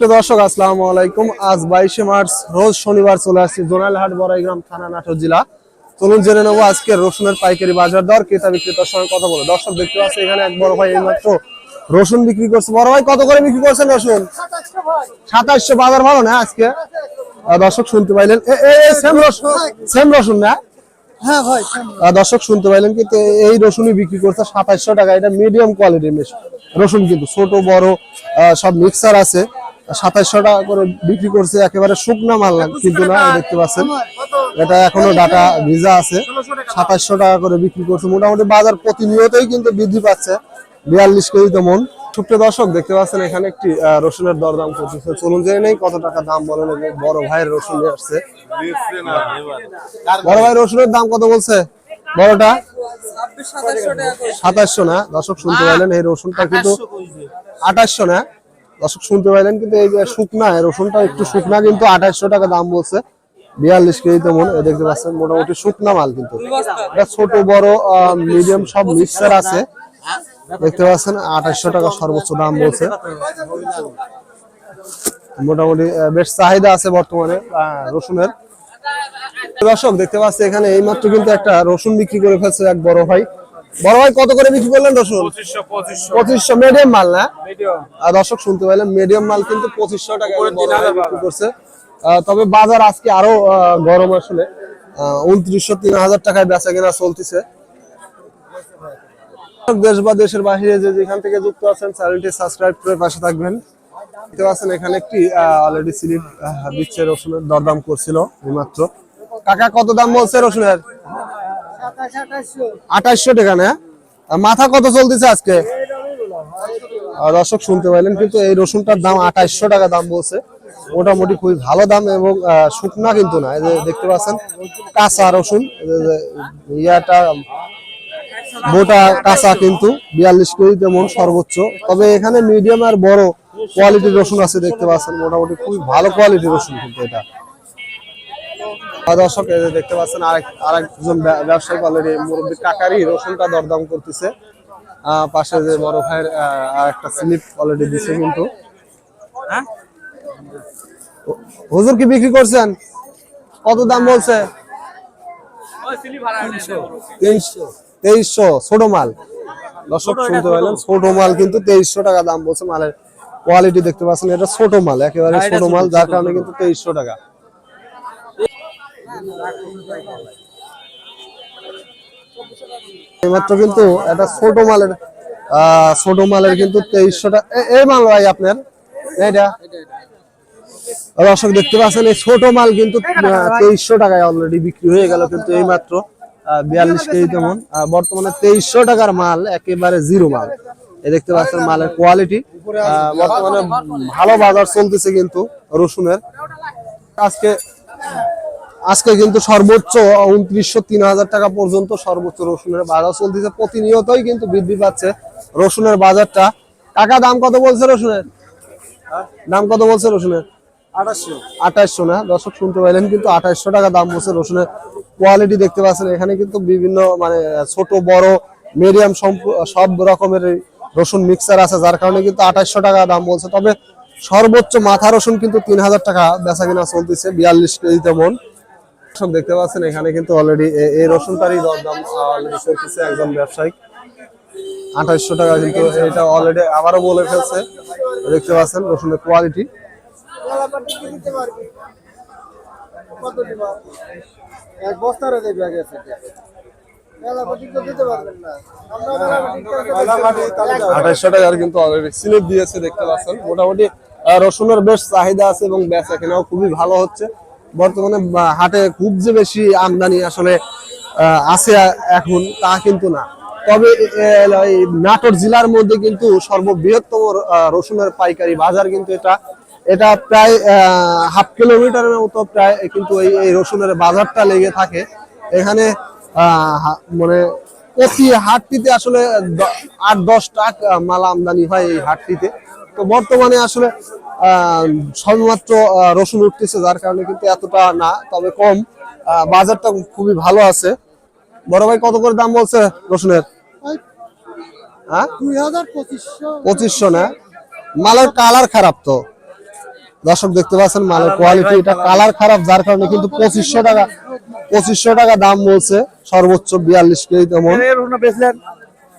দর্শক আসসালামু আলাইকুম। আজ 22 মার্চ রোজ শনিবার চলে আসছি জোনাইলহাট বড়াইগ্রাম থানা নাটোর জেলা। চলুন জেনে নেবো আজকের রসুনের পাইকারি বাজার দর, ক্রেতা বিক্রেতার সঙ্গে কথা বলে। দর্শক দেখতে পাচ্ছি এখানে এক বড় ভাই এইমাত্র রসুন বিক্রি করছে। বড় ভাই কত করে বিক্রি করছেন রসুন? 2700। বাজার ভালো না আজকে? দর্শক শুনতে পাইলেন, সেম রসুন না? হ্যাঁ ভাই, দর্শক শুনতে পাইলেন কিন্তু এই রসুনই বিক্রি করছে 2700 টাকা। এটা মিডিয়াম কোয়ালিটির রসুন, কিন্তু ছোট বড় সব মিক্সার আছে। 2700 টাকা করে বিক্রি করছে। একেবারে শুকনা মাল কিন্তু না, দেখতে পাচ্ছেন এটা এখনো ডাটা ভিজা আছে। 2700 টাকা করে বিক্রি করছে। মোটামুটি বাজার প্রতিনিয়তই কিন্তু বৃদ্ধি পাচ্ছে। 42 কেজি মন। সুপ্রিয় দর্শক দেখতে পাচ্ছেন এখানে একটি রসুনের দরদাম করতেছে। চলুন জেনে নেই কত টাকা দাম বলেন। বড় ভাইয়ের রসুন নিয়ে আসছে। বড় ভাই রসুনের দাম কত বলছে? বড়টা 2700 না? দর্শক শুনতে পাইলেন এই রসুনটা কিন্তু 2800 না? দর্শক শুনতে পাইলেন কিন্তু এই শুকনা রসুনটা একটু শুকনা কিন্তু 2800 টাকা দাম বলছে। 42 কেজি মন। দেখতে পাচ্ছেন মোটামুটি শুকনা মাল, কিন্তু এটা ছোট বড় মিডিয়াম সব মিক্সার আছে। দেখতে পাচ্ছেন 2800 টাকা সর্বোচ্চ দাম বলছে। মোটামুটি বেশ চাহিদা আছে বর্তমানে রসুনের। দর্শক দেখতে পাচ্ছি এখানে এইমাত্র কিন্তু একটা রসুন বিক্রি করে ফেলছে এক বড় ভাই। বড় ভাই কত করে বিক্রি করলেন রসুন? 2500। মিডিয়াম মাল না? দর্শক শুনতে পাইলেন মিডিয়াম মাল কিন্তু 2500 টাকা বিক্রি করছে। তবে বাজার আজকে আরো গরম আসলে। 2900 3000 টাকায় বেচা কেনা চলতেছে। দেশ বা দেশের বাইরে যে যেখান থেকে যুক্ত আছেন চ্যানেলটি সাবস্ক্রাইব করে পাশে থাকবেন। দেখতে পাচ্ছেন এখানে একটি অলরেডি স্লিপ দিচ্ছে রসুনের দরদাম করছিল এইমাত্র। কাকা কত দাম বলছে রসুনের? 2800 টাকা না? মাথা কত চলতেছে আজকে? দর্শক শুনতে পাইলেন কিন্তু এই রসুনটার দাম 2800 টাকা দাম বলছে। মোটামুটি খুবই ভালো দাম এবং শুকনা কিন্তু না। এই যে দেখতে পাচ্ছেন কাঁচা রসুন, ইয়াটা মোটা কাঁচা কিন্তু 42 কেজি মন সর্বোচ্চ। তবে এখানে মিডিয়াম আর বড় কোয়ালিটির রসুন আছে। দেখতে পাচ্ছেন মোটামুটি খুবই ভালো কোয়ালিটির রসুন কিন্তু এটা। দর্শক দেখতে পাচ্ছেন আরেকজন ব্যবসায়ী অলরেডি মুরব্বী কাকারি রসুনটা দরদাম করতেছে। পাশে যে বড় ভাইয়ের আরেকটা স্লিপ অলরেডি দিছে কিন্তু। হুজুর কি বিক্রি করছেন? কত দাম বলছে? 2300। ছোট মাল। দর্শক শুনতে পাইলেন ছোট মাল কিন্তু 2300 টাকা দাম বলছে। মালের কোয়ালিটি দেখতে পাচ্ছেন, এটা ছোট মাল, একেবারে ছোট মাল, যার কারণে কিন্তু 2300 টাকা। এইমাত্র কিন্তু এটা ছোট মালের কিন্তু 2300 টাকা এই মাল ভাই আপনার এটা। দর্শক দেখতে পাচ্ছেন এই ছোট মাল কিন্তু 2300 টাকায় অলরেডি বিক্রি হয়ে গেল কিন্তু এইমাত্র। 42 কেজি তেমন। বর্তমানে 2300 টাকার মাল একেবারে জিরো মাল। এই দেখতে পাচ্ছেন মালের কোয়ালিটি। বর্তমানে ভালো বাজার চলতেছে কিন্তু রসুনের। আজকে কিন্তু সর্বোচ্চ 2900 3000 টাকা পর্যন্ত সর্বোচ্চ রসুনের বাজার চলতেছে। প্রতিনিয়তই কিন্তু বৃদ্ধি পাচ্ছে রসুনের বাজারটা। কাকা দাম কত বলছে রসুনের? দাম কত বলছে রসুনের? 2800 না? দর্শক শুনতে পাইলেন কিন্তু 2800 টাকা দাম বলছে রসুনের। কোয়ালিটি দেখতে পাচ্ছেন এখানে কিন্তু বিভিন্ন মানে ছোট বড় মিডিয়াম সব রকমের রসুন মিক্সার আছে, যার কারণে কিন্তু 2800 টাকা দাম বলছে। তবে সর্বোচ্চ মাথা রসুন কিন্তু 3000 টাকা বেচা কিনা চলতেছে 42 কেজি তেমন। দেখতে পাচ্ছেন এখানে কিন্তু অলরেডি এই রসুনটারই দরদাম অলরেডি চলতেছে একজন ব্যবসায়ী। 2800 টাকা কিন্তু এটা অলরেডি আবারও বলে ফেলছে। দেখতে পাচ্ছেন রসুনের কোয়ালিটি। এক বস্তারে দেবে আগে থেকে। 2800 টাকার কিন্তু অলরেডি স্লিপ দিয়েছে। দেখতে পাচ্ছেন মোটামুটি রসুনের বেশ চাহিদা আছে এবং বেচা কেনাও খুবই ভালো হচ্ছে। বর্তমানে হাটে খুব যে বেশি আমদানি আসলে আছে এখন তা কিন্তু না। তবে নাটোর জেলার মধ্যে কিন্তু সর্ববৃহত্তম রসুনের পাইকারি বাজার কিন্তু এটা প্রায় হাফ কিলোমিটারের মতো প্রায় কিন্তু এই রসুনের বাজারটা লেগে থাকে এখানে। মানে প্রতি হাটটিতে আসলে 8-10 ট্রাক মাল আমদানি হয় এই হাটটিতে। তো বর্তমানে আসলে সবেমাত্র রসুন উঠতেছে, যার কারণে কিন্তু এতটা না, তবে কম। বাজারটা খুবই ভালো আছে। বড় ভাই কত করে দাম বলছে রসুনের? 2000 2500 2500 না? মালের কালার খারাপ তো। দর্শক দেখতে পাচ্ছেন মালের কোয়ালিটি, এটা কালার খারাপ যার কারণে কিন্তু 2500 টাকা দাম বলছে, সর্বোচ্চ 42 কেজি তেমন। বেচলেন